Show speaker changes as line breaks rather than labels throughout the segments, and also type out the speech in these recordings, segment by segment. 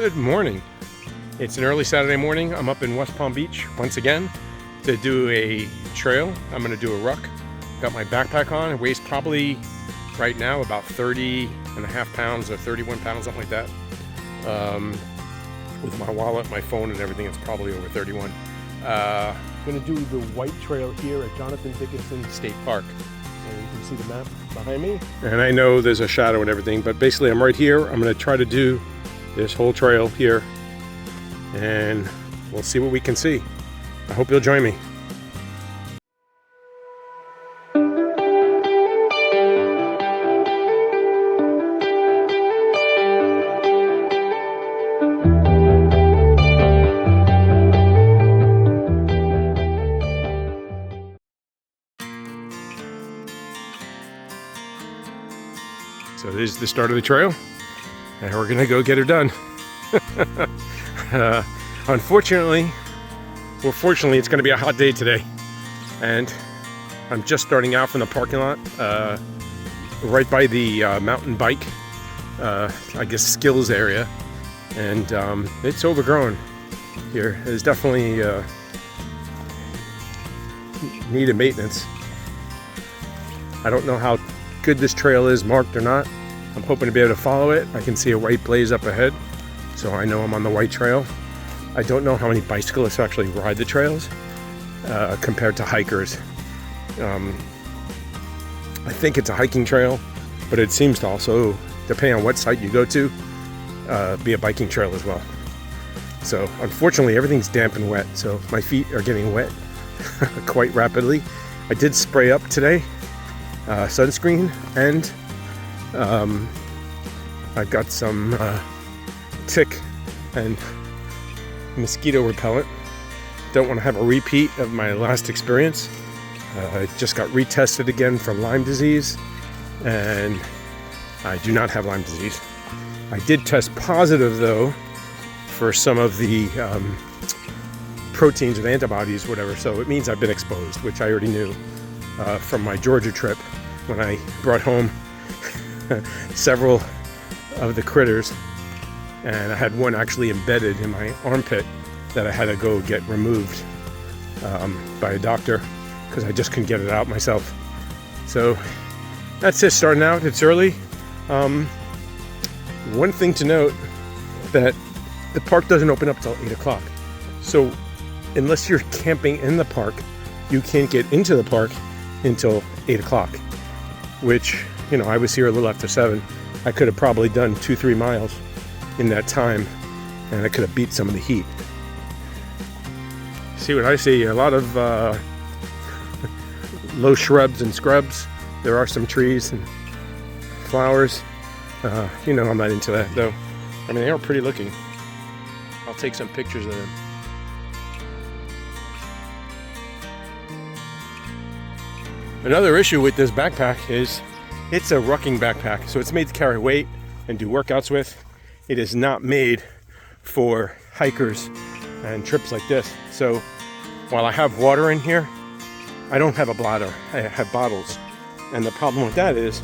Good morning. It's an early Saturday morning. I'm up in West Palm Beach once again to do a trail. I'm going to do a ruck. Got my backpack on. It weighs probably right now about 30.5 pounds or 31 pounds, something like that. With my wallet, my phone, and everything, it's probably over 31. I'm going to do the white trail here at Jonathan Dickinson State Park. And you can see the map behind me. And I know there's a shadow and everything, but basically I'm right here. I'm going to try to do this whole trail here, and we'll see what we can see. I hope you'll join me. So this is the start of the trail, and we're gonna go get her done. Unfortunately, well, fortunately, it's gonna be a hot day today, and I'm just starting out from the parking lot, right by the mountain bike, I guess skills area, and it's overgrown here. There's definitely needed maintenance. I don't know how good this trail is marked or not. I'm hoping to be able to follow it. I can see a white blaze up ahead, so I know I'm on the white trail. I don't know how many bicyclists actually ride the trails compared to hikers. I think it's a hiking trail, but it seems to also, depending on what site you go to, be a biking trail as well. So unfortunately everything's damp and wet, so my feet are getting wet quite rapidly. I did spray up today, sunscreen, and I've got some tick and mosquito repellent. Don't want to have a repeat of my last experience. I just got retested again for Lyme disease, and I do not have Lyme disease. I did test positive though for some of the proteins with antibodies, whatever, so it means I've been exposed, which I already knew from my Georgia trip when I brought home several of the critters, and I had one actually embedded in my armpit that I had to go get removed by a doctor because I just couldn't get it out myself. So that's it, starting out. It's early. One thing to note, that the park doesn't open up till 8 o'clock. So unless you're camping in the park, you can't get into the park until 8 o'clock, which, you know, I was here a little after 7. I could have probably done 2-3 miles in that time, and I could have beat some of the heat. See what I see? A lot of low shrubs and scrubs. There are some trees and flowers. You know, I'm not into that though. I mean, they are pretty looking. I'll take some pictures of them. Another issue with this backpack is it's a rucking backpack, so it's made to carry weight and do workouts with. It is not made for hikers and trips like this. So while I have water in here, I don't have a bladder. I have bottles. And the problem with that is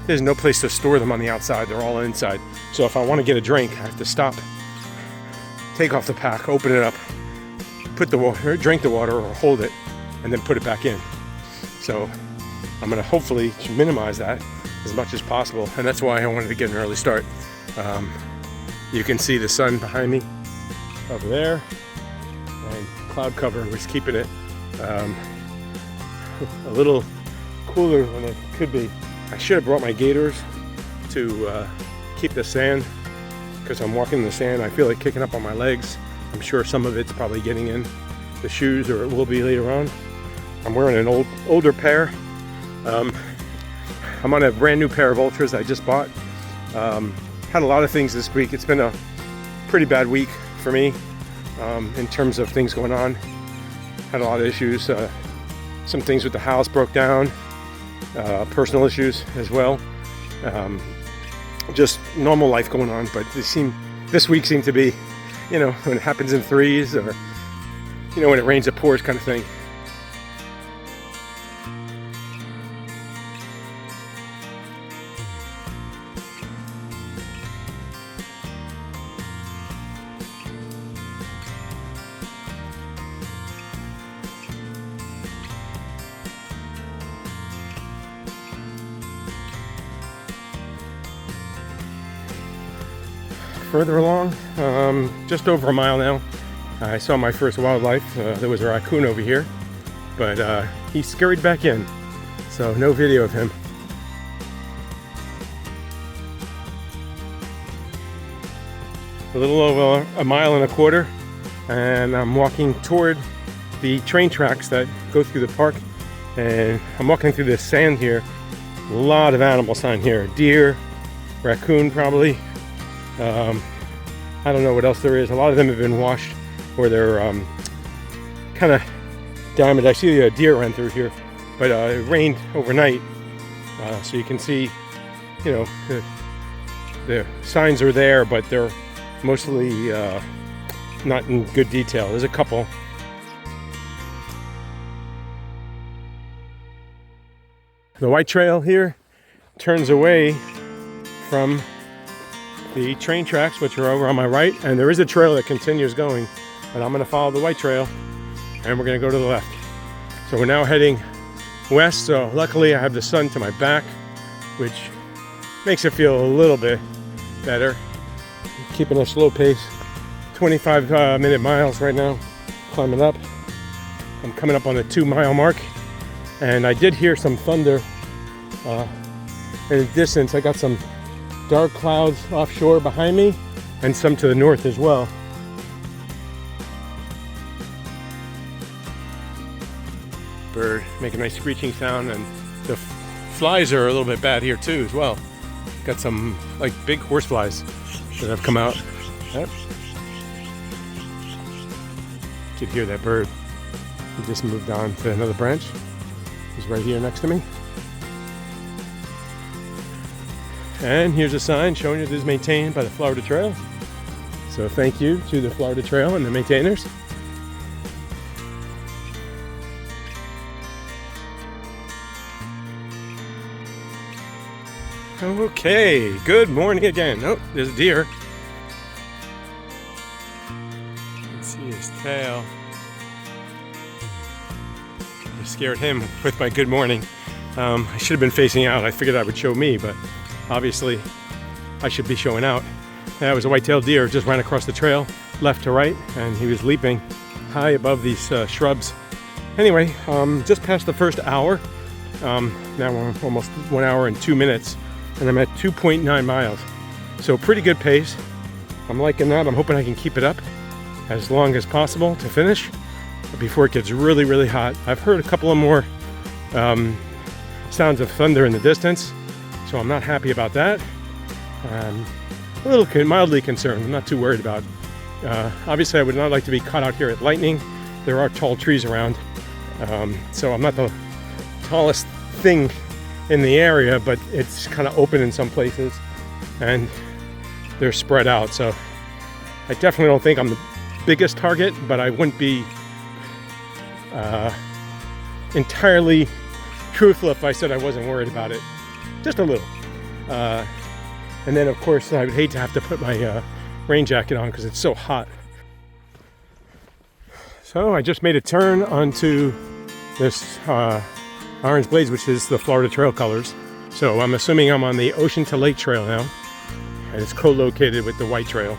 there's no place to store them on the outside. They're all inside. So if I want to get a drink, I have to stop, take off the pack, open it up, put the water, drink the water, or hold it, and then put it back in. So I'm going to hopefully minimize that as much as possible, and that's why I wanted to get an early start. You can see the sun behind me over there, and cloud cover was keeping it a little cooler than it could be. I should have brought my gaiters to keep the sand, because I'm walking in the sand. I feel it kicking up on my legs. I'm sure some of it's probably getting in the shoes, or it will be later on. I'm wearing an older pair. I'm on a brand new pair of Alltrails I just bought. Had a lot of things this week. It's been a pretty bad week for me in terms of things going on. Had a lot of issues. Some things with the house broke down. Personal issues as well. Just normal life going on, but this week seemed to be, you know, when it happens in threes, or, you know, when it rains it pours kind of thing. further along, just over a mile now, I saw my first wildlife. There was a raccoon over here, but he scurried back in, so no video of him. A little over a mile and a quarter, and I'm walking toward the train tracks that go through the park, and I'm walking through this sand here. A lot of animals on here. Deer, raccoon probably. I don't know what else there is. A lot of them have been washed, or they're kind of damaged. I see a deer ran through here, but it rained overnight, so you can see, you know, the signs are there, but they're mostly not in good detail. There's a couple. The white trail here turns away from the train tracks, which are over on my right, and there is a trail that continues going, but I'm going to follow the white trail, and we're going to go to the left. So we're now heading west, so luckily I have the sun to my back, which makes it feel a little bit better. Keeping a slow pace, 25-minute miles right now, climbing up. I'm coming up on the 2-mile mark, and I did hear some thunder in the distance. I got some dark clouds offshore behind me, and some to the north as well. Bird make a nice screeching sound, and the flies are a little bit bad here too as well. Got some like big horse flies that have come out. Yep. You could hear that bird. He just moved on to another branch. He's right here next to me. And here's a sign showing you this is maintained by the Florida Trail. So thank you to the Florida Trail and the maintainers. Okay, good morning again. Oh, there's a deer. You can see his tail. I scared him with my good morning. I should have been facing out. I figured that would show me, but obviously I should be showing out. That was a white-tailed deer, just ran across the trail, left to right, and he was leaping high above these shrubs. Anyway, just past the first hour. Now we're almost 1 hour and 2 minutes. And I'm at 2.9 miles. So pretty good pace. I'm liking that. I'm hoping I can keep it up as long as possible to finish before it gets really, really hot. I've heard a couple of more sounds of thunder in the distance, so I'm not happy about that. A little mildly concerned. I'm not too worried about. Obviously, I would not like to be caught out here at lightning. There are tall trees around, so I'm not the tallest thing in the area, but it's kind of open in some places and they're spread out, so I definitely don't think I'm the biggest target, but I wouldn't be entirely truthful if I said I wasn't worried about it. Just a little. And then of course I would hate to have to put my rain jacket on because it's so hot. So I just made a turn onto this Orange Blades, which is the Florida Trail colors. So I'm assuming I'm on the Ocean to Lake Trail now, and it's co-located with the White Trail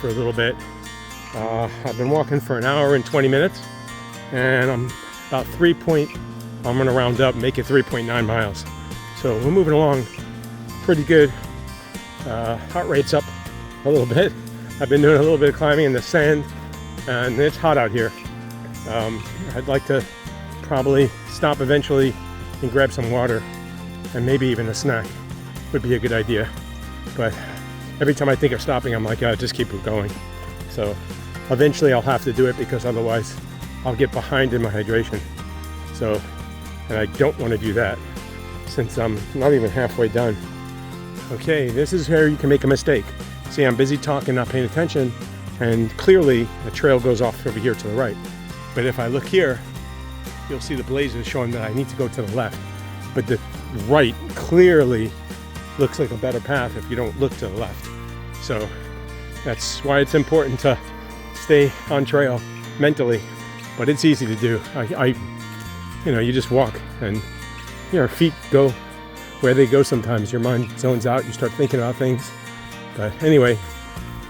for a little bit. I've been walking for 1 hour and 20 minutes, and I'm about I'm gonna round up, make it 3.9 miles. So we're moving along pretty good. Heart rate's up a little bit. I've been doing a little bit of climbing in the sand, and it's hot out here. I'd like to probably stop eventually and grab some water, and maybe even a snack would be a good idea. But every time I think of stopping, I'm like, just keep it going. So eventually I'll have to do it, because otherwise I'll get behind in my hydration. So, and I don't want to do that since I'm not even halfway done. Okay, this is where you can make a mistake. See, I'm busy talking, not paying attention, and clearly the trail goes off over here to the right. But if I look here, you'll see the blazes showing that I need to go to the left. But the right clearly looks like a better path if you don't look to the left. So that's why it's important to stay on trail mentally. But it's easy to do. You just walk, and your feet go where they go sometimes. Your mind zones out, you start thinking about things. But anyway,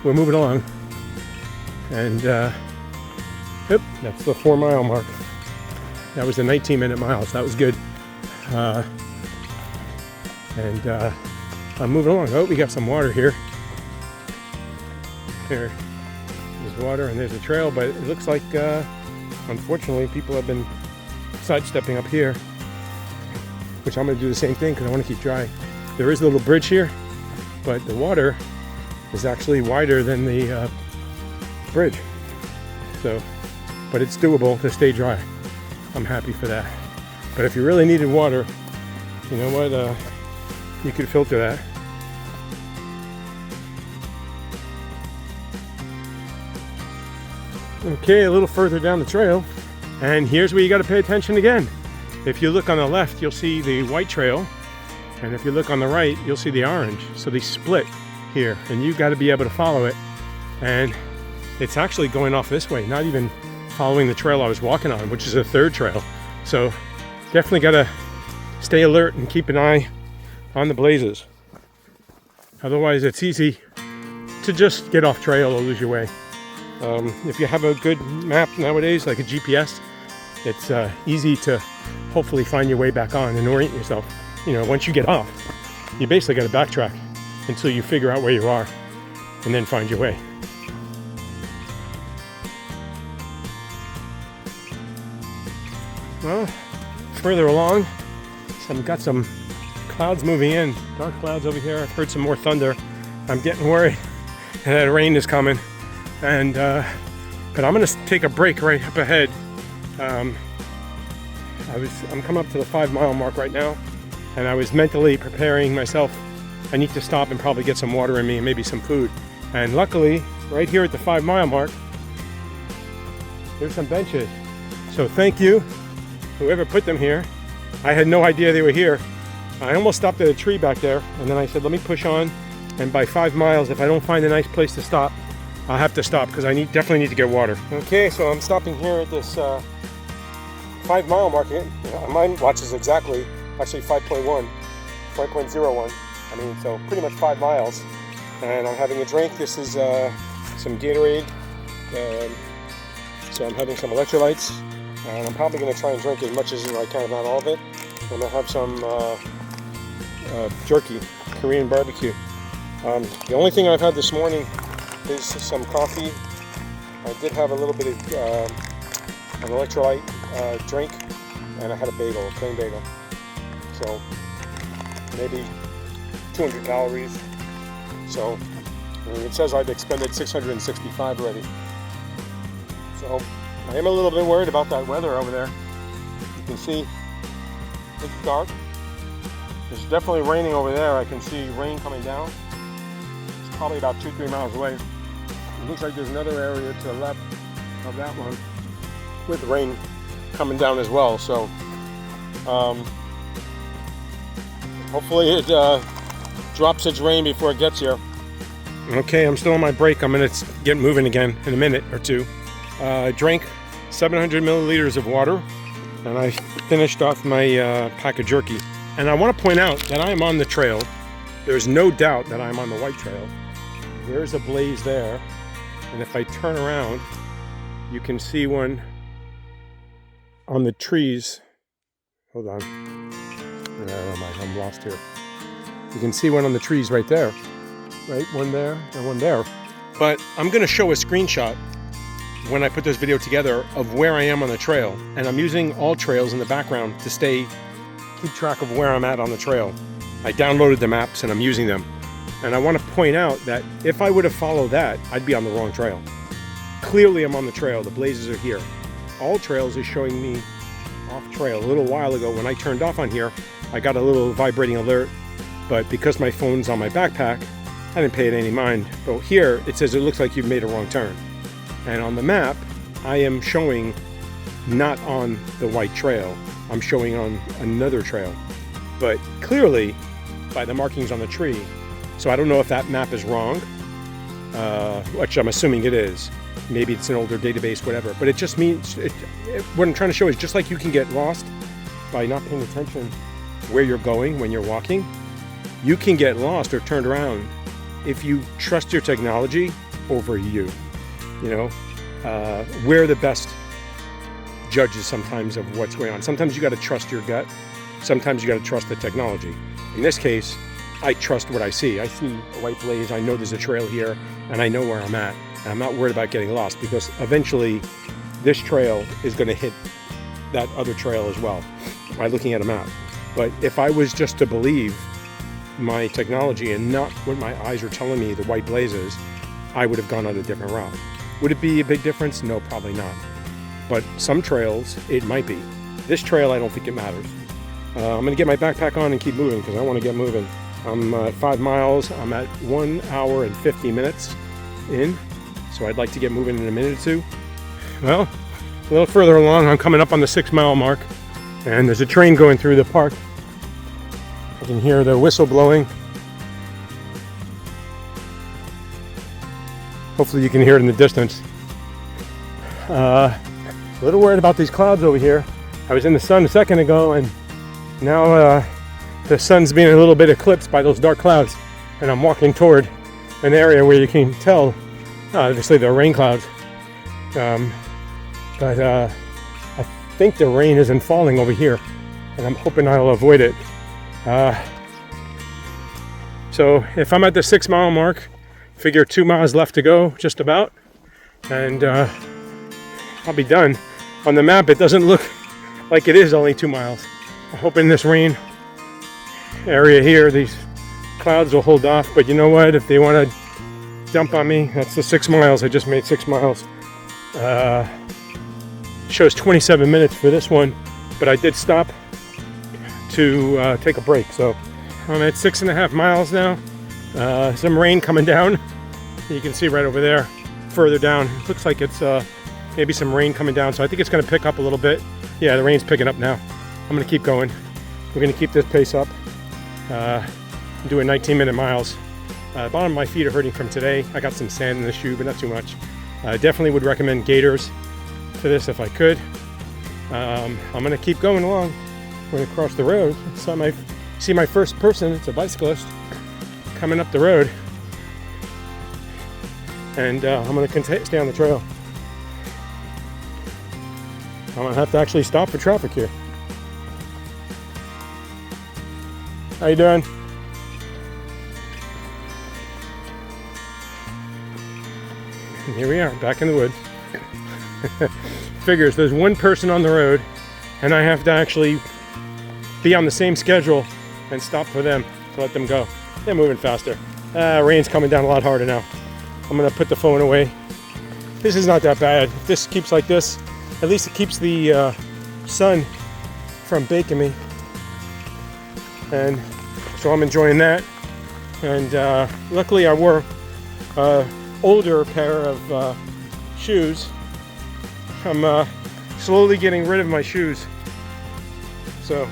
we're moving along. And yep, that's the 4 mile mark. That was a 19-minute mile, so that was good. I'm moving along. Oh, we got some water here. There's water and there's a trail, but it looks like, unfortunately, people have been sidestepping up here, which I'm going to do the same thing because I want to keep dry. There is a little bridge here, but the water is actually wider than the bridge. So, but it's doable to stay dry. I'm happy for that. But if you really needed water, you know what? You could filter that. Okay, a little further down the trail, and here's where you got to pay attention again. If you look on the left, you'll see the white trail, and if you look on the right, you'll see the orange. So they split here, and you got to be able to follow it. And it's actually going off this way, not even following the trail I was walking on, which is a third trail. So definitely got to stay alert and keep an eye on the blazes. Otherwise, it's easy to just get off trail or lose your way. If you have a good map nowadays, like a GPS, it's easy to hopefully find your way back on and orient yourself. You know, once you get off, you basically got to backtrack until you figure out where you are and then find your way. Well, further along, I've got some clouds moving in, dark clouds over here. I've heard some more thunder. I'm getting worried that rain is coming. And but I'm gonna take a break right up ahead. I'm coming up to the 5 mile mark right now, and I was mentally preparing myself. I need to stop and probably get some water in me and maybe some food. And luckily, right here at the 5 mile mark, there's some benches. So thank you, whoever put them here. I had no idea they were here. I almost stopped at a tree back there, and then I said, let me push on. And by 5 miles, if I don't find a nice place to stop, I'll have to stop because I definitely need to get water. Okay, so I'm stopping here at this 5 mile mark. Mine watches exactly, actually 5.1, 5.01. I mean, so pretty much 5 miles. And I'm having a drink. This is some Gatorade. So I'm having some electrolytes. And I'm probably going to try and drink as much as I can, not all of it. I'm going to have some jerky, Korean barbecue. The only thing I've had this morning is some coffee. I did have a little bit of an electrolyte drink, and I had a bagel, a plain bagel. So maybe 200 calories. So I mean, it says I've expended 665 already. So I am a little bit worried about that weather over there. You can see it's dark. It's definitely raining over there. I can see rain coming down. It's probably about 2-3 miles away. It looks like there's another area to the left of that one with rain coming down as well. So hopefully it drops its rain before it gets here. Okay, I'm still on my break. I'm going to get moving again in a minute or two. Drank 700 milliliters of water, and I finished off my pack of jerky. And I want to point out that I am on the trail. There's no doubt that I'm on the white trail. There's a blaze there. And if I turn around, you can see one on the trees. Hold on. Where am I? I'm lost here. You can see one on the trees right there. Right? One there and one there. But I'm going to show a screenshot when I put this video together of where I am on the trail. And I'm using Alltrails in the background to keep track of where I'm at on the trail. I downloaded the maps and I'm using them. And I want to point out that if I would have followed that, I'd be on the wrong trail. Clearly I'm on the trail. The blazes are here. Alltrails is showing me off trail. A little while ago when I turned off on here, I got a little vibrating alert. But because my phone's on my backpack, I didn't pay it any mind. But here it says it looks like you've made a wrong turn. And on the map, I am showing not on the white trail. I'm showing on another trail. But clearly, by the markings on the tree, so I don't know if that map is wrong, which I'm assuming it is. Maybe it's an older database, whatever. But it just means, what I'm trying to show is just like you can get lost by not paying attention where you're going when you're walking, you can get lost or turned around if you trust your technology over you. You know, we're the best judges sometimes of what's going on. Sometimes you got to trust your gut. Sometimes you got to trust the technology. In this case, I trust what I see. I see a white blaze. I know there's a trail here, and I know where I'm at. And I'm not worried about getting lost, because eventually this trail is going to hit that other trail as well by looking at a map. But if I was just to believe my technology and not what my eyes are telling me the white blaze is, I would have gone on a different route. Would it be a big difference? No, probably not. But some trails, it might be. This trail, I don't think it matters. I'm going to get my backpack on and keep moving, because I want to get moving. I'm at 5 miles. I'm at 1 hour and 50 minutes in, so I'd like to get moving in a minute or two. Well, a little further along, I'm coming up on the 6 mile mark, and there's a train going through the park. I can hear the whistle blowing. Hopefully you can hear it in the distance. A little worried about these clouds over here. I was in the sun a second ago, and now the sun's being a little bit eclipsed by those dark clouds, and I'm walking toward an area where you can tell, obviously, they're rain clouds. But I think the rain isn't falling over here, and I'm hoping I'll avoid it. So if I'm at the 6 mile mark, figure 2 miles left to go, just about, and I'll be done. On the map, it doesn't look like it is only 2 miles. I'm hoping this rain area here, these clouds will hold off, but you know what? If they want to dump on me, that's the 6 miles. I just made 6 miles. Shows 27 minutes for this one, but I did stop to take a break. So I'm at 6.5 miles now. Some rain coming down. You can see right over there, further down. It looks like it's maybe some rain coming down, so I think it's going to pick up a little bit. Yeah, the rain's picking up now. I'm going to keep going. We're going to keep this pace up. I'm doing 19-minute miles. Bottom of my feet are hurting from today. I got some sand in the shoe, but not too much. Definitely would recommend gaiters for this if I could. I'm going to keep going along. We're going to cross the road. So I see my first person. It's a bicyclist coming up the road. And I'm going to stay on the trail. I'm going to have to actually stop for traffic here. How you doing? And here we are, back in the woods. Figures there's one person on the road, and I have to actually be on the same schedule and stop for them to let them go. They're moving faster. Rain's coming down a lot harder now. I'm gonna put the phone away. This is not that bad. If this keeps like this, at least it keeps the sun from baking me. And so I'm enjoying that. And luckily I wore an older pair of shoes. I'm slowly getting rid of my shoes. So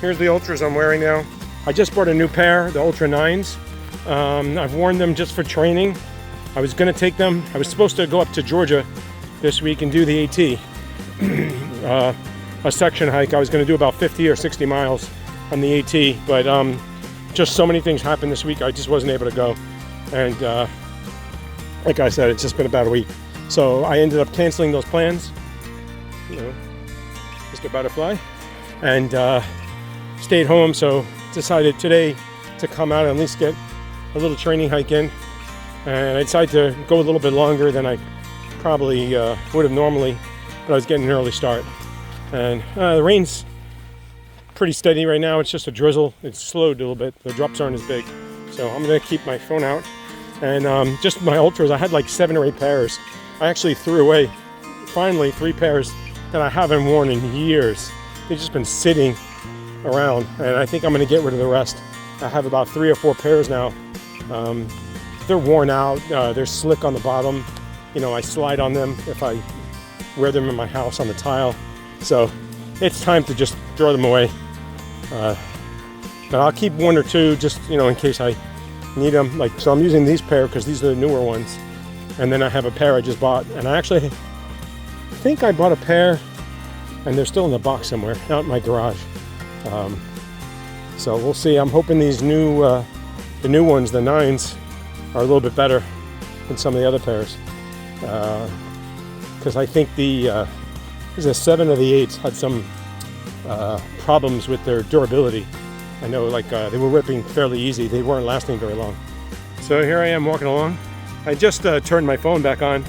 here's the Ultras I'm wearing now. I just bought a new pair, the Ultra 9s. I've worn them just for training. I was gonna take them, I was supposed to go up to Georgia this week and do the AT. A section hike. I was gonna do about 50 or 60 miles on the AT, but just so many things happened this week, I just wasn't able to go. And like I said, it's just been about a week. So I ended up canceling those plans, you know, Mr. Butterfly, and stayed home. So decided today to come out and at least get a little training hike in. And I decided to go a little bit longer than I probably would have normally, but I was getting an early start. And the rain's pretty steady right now. It's just a drizzle. It's slowed a little bit. The drops aren't as big. So I'm gonna keep my phone out. And just my Ultras, I had like 7 or 8 pairs. I actually threw away, finally, 3 pairs that I haven't worn in years. They've just been sitting around, and I think I'm gonna get rid of the rest. I have about 3 or 4 pairs now. They're worn out, they're slick on the bottom. You know, I slide on them if I wear them in my house on the tile. So it's time to just throw them away. But I'll keep 1 or 2 just, you know, in case I need them. Like, so I'm using these pair because these are the newer ones. And then I have a pair I just bought, and I actually think I bought a pair and they're still in the box somewhere out in my garage. So we'll see. I'm hoping these new, the new ones, the 9s, are a little bit better. than some of the other pairs. Because I think the 7 of the 8s had some problems with their durability. I know, like they were ripping fairly easy. They weren't lasting very long. So here I am walking along. I just turned my phone back on.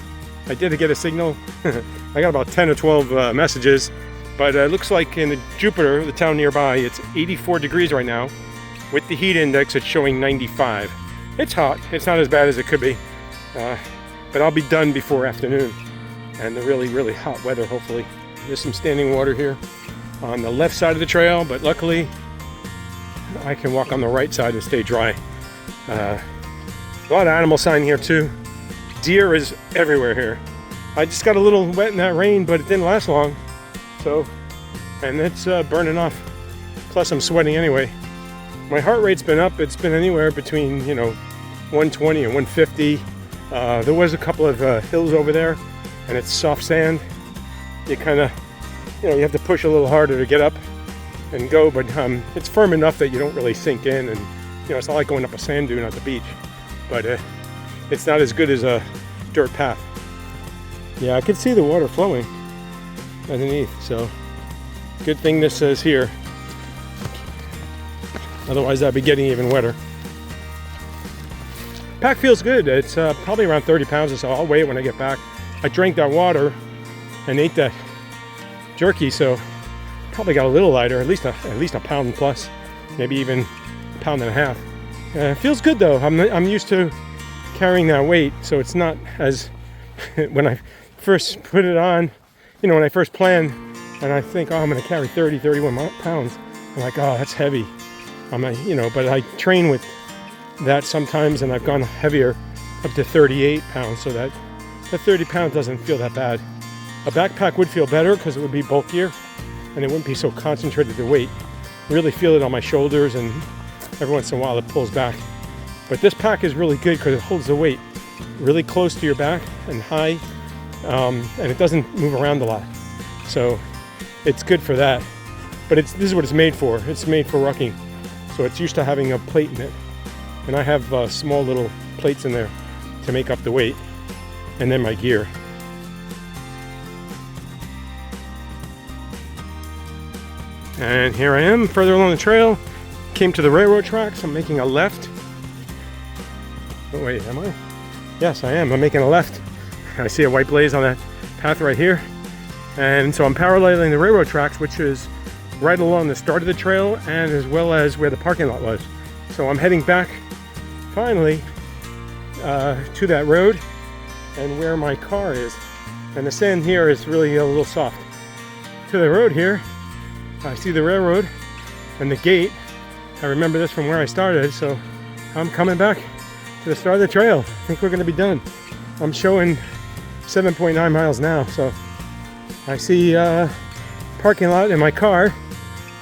I did get a signal. I got about 10 or 12 messages, but it looks like in Jupiter, the town nearby, it's 84 degrees right now. With the heat index, it's showing 95. It's hot. It's not as bad as it could be, but I'll be done before afternoon and the really, really hot weather, hopefully. There's some standing water here on the left side of the trail, but luckily I can walk on the right side and stay dry. A lot of animal sign here too. Deer is everywhere here. I just got a little wet in that rain, but it didn't last long. So, and it's burning off. Plus I'm sweating anyway. My heart rate's been up. It's been anywhere between, 120 and 150. There was a couple of hills over there, and it's soft sand. You kind of, you have to push a little harder to get up and go, but it's firm enough that you don't really sink in, and it's not like going up a sand dune at the beach, but it's not as good as a dirt path. Yeah, I could see the water flowing underneath, so good thing this says here. Otherwise I'd be getting even wetter. Pack feels good. It's probably around 30 pounds or so. I'll weigh it when I get back. I drank that water and ate that jerky, so probably got a little lighter, at least a pound plus, maybe even a pound and a half. It feels good though. I'm used to carrying that weight, so it's not as when I first put it on, when I first plan and I think, I'm going to carry 31 pounds. I'm like, that's heavy. But I train with that sometimes, and I've gone heavier up to 38 pounds, so that 30 pounds doesn't feel that bad. A backpack would feel better because it would be bulkier and it wouldn't be so concentrated the weight. Really feel it on my shoulders, and every once in a while it pulls back. But this pack is really good because it holds the weight really close to your back and high, and it doesn't move around a lot. So it's good for that. But this is what it's made for. It's made for rucking. So it's used to having a plate in it. And I have small little plates in there to make up the weight. And then my gear. And here I am, further along the trail. Came to the railroad tracks. I'm making a left. Oh wait, am I? Yes, I am. I'm making a left. I see a white blaze on that path right here. And so I'm paralleling the railroad tracks, which is right along the start of the trail and as well as where the parking lot was. So I'm heading back finally to that road and where my car is. And the sand here is really a little soft. To the road here, I see the railroad and the gate. I remember this from where I started, so I'm coming back to the start of the trail. I think we're going to be done. I'm showing 7.9 miles now, so I see parking lot, and my car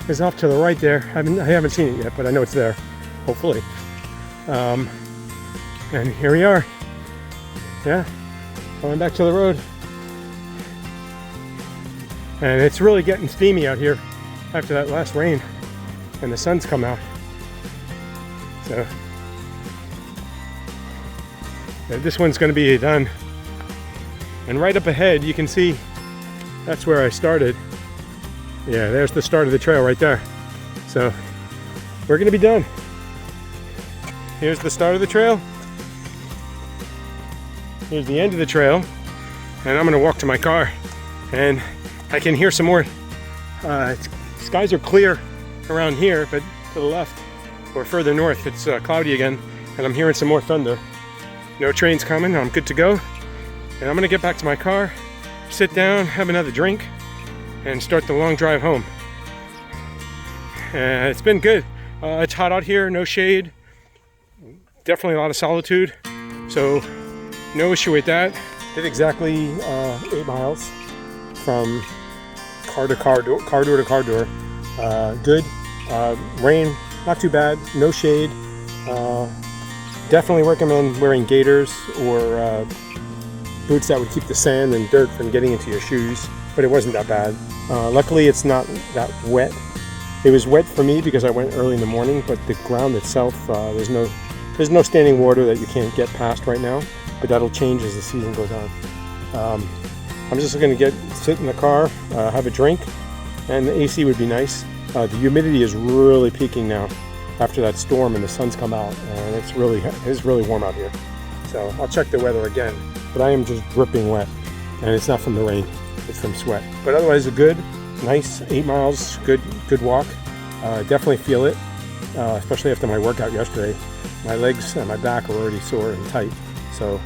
is off to the right there. I haven't seen it yet, but I know it's there, hopefully. And here we are. Yeah, going back to the road. And it's really getting steamy out here after that last rain, and the sun's come out. So this one's going to be done. And right up ahead, you can see that's where I started. Yeah, there's the start of the trail right there. So we're going to be done. Here's the start of the trail. Here's the end of the trail. And I'm going to walk to my car. And I can hear some more. Skies are clear around here, but to the left or further north, it's cloudy again. And I'm hearing some more thunder. No trains coming. I'm good to go. And I'm going to get back to my car, sit down, have another drink, and start the long drive home. It's been good. It's hot out here, no shade. Definitely a lot of solitude. So no issue with that. Did exactly 8 miles from car door to car door. Good. Rain, not too bad. No shade. Definitely recommend wearing gaiters or boots that would keep the sand and dirt from getting into your shoes, but it wasn't that bad. Luckily it's not that wet. It was wet for me because I went early in the morning, but the ground itself, there's no standing water that you can't get past right now. but that'll change as the season goes on. I'm just going to sit in the car, have a drink, and the AC would be nice. The humidity is really peaking now after that storm, and the sun's come out, and it's really warm out here. So I'll check the weather again, but I am just dripping wet, and it's not from the rain, it's from sweat. But otherwise, a good, nice 8 miles, good walk. Definitely feel it, especially after my workout yesterday. My legs and my back are already sore and tight. So,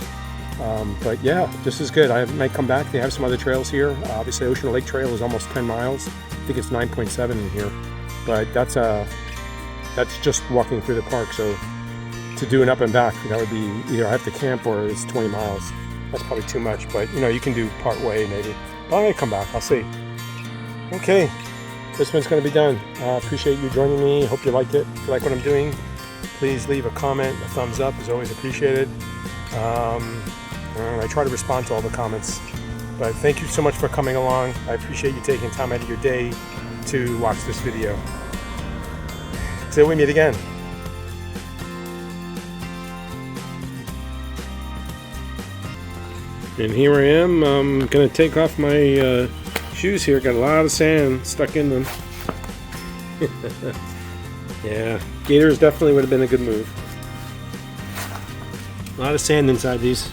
but yeah, this is good. I might come back. They have some other trails here. Obviously, Ocean Lake Trail is almost 10 miles. I think it's 9.7 in here, but that's just walking through the park. So to do an up and back, that would be either I have to camp or it's 20 miles. That's probably too much, but you can do part way maybe. But I might come back. I'll see. Okay, this one's going to be done. Appreciate you joining me. Hope you liked it. If you like what I'm doing, please leave a comment. A thumbs up is always appreciated. I try to respond to all the comments. But thank you so much for coming along. I appreciate you taking time out of your day to watch this video. Till we meet again. And here I am. I'm going to take off my shoes here. Got a lot of sand stuck in them. Yeah, gaiters definitely would have been a good move. A lot of sand inside these.